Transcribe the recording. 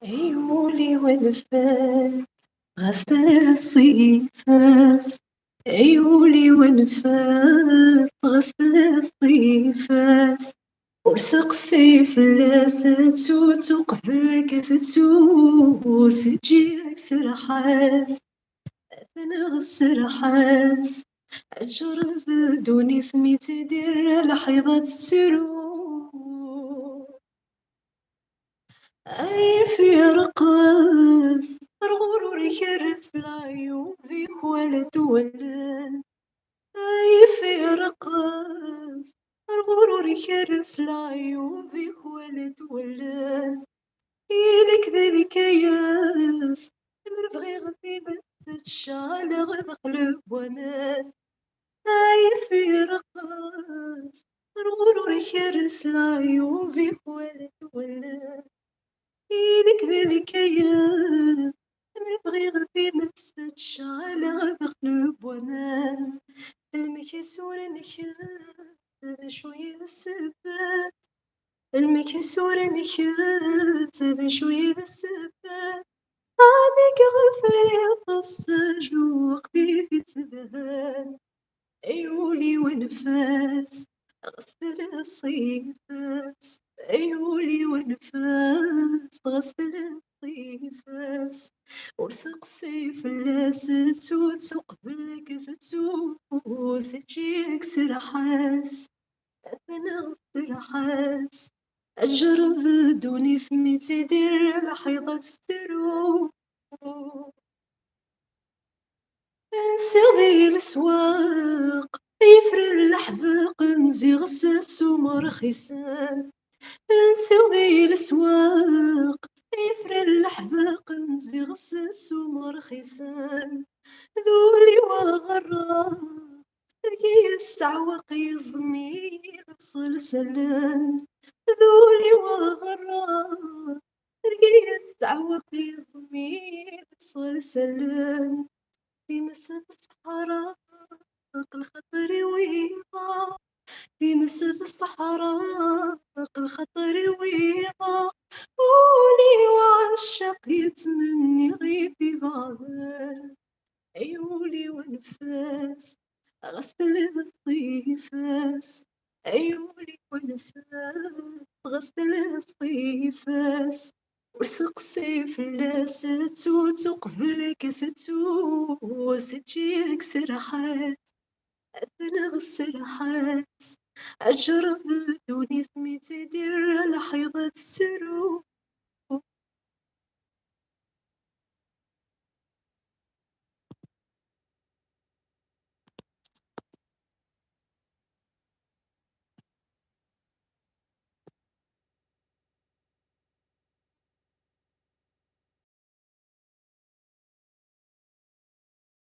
عيوني ونفاس غسل الصيفاس. عيوني ونفاس غسل الصيفاس. ورسق الصيف لاستو تقبلك فتوس تجيك سرحاس. انا السرحاس أجرب دوني فمي تدير لحظة تروح. أي في رقص الغرور يكرس العيون فيك ولا تولن. أي في رقص الغرور يكرس العيون فيك ولا تولن. إلك ذلك ياس مرفغي غفي بس تشعل غد قلب ومان. أي في رقص الغرور يكرس العيون فيك ولا تولن. إلك ذلك ياس مرفغي غفي بس تشعل غد قلب ومان. المكسور نكاس شوية السبات. المكسور نكاس شوية السبات. عميق غفري قصة وقتي في سبان. عيوني ونفاس غسل الصيفاس. عيوني ونفاس غسل الصيفاس. ورسق صيف لاست وتقبلك فتوس تجيك سرحاس. أنا السرحاس أجرب دوني فمي تدير لحظة تروح. نسيغي السواق يفر اللحظة نزي غساس ومرخيسان. نسيغي السواق يفر اللحظة نزي غساس ومرخيسان. ذولي وغرا تلقي السعوق يزميل بصلسلان. ذولي وغرا تلقي السعوق يزميل بصلسلان. في مسا الصحراء الخطر ويضاع. في مسا الصحراء الخطر ويضاع. قولي وعشق يتمني غير في بعض. عيوني ونفاس غسل الصيفاس. عيوني ونفاس غسل الصيفاس. ورسق صيف لاست وتقبلك فتوس تجيك سرحات. أثنى السرحات أجرب دوني فمي تدير لحظة تروح.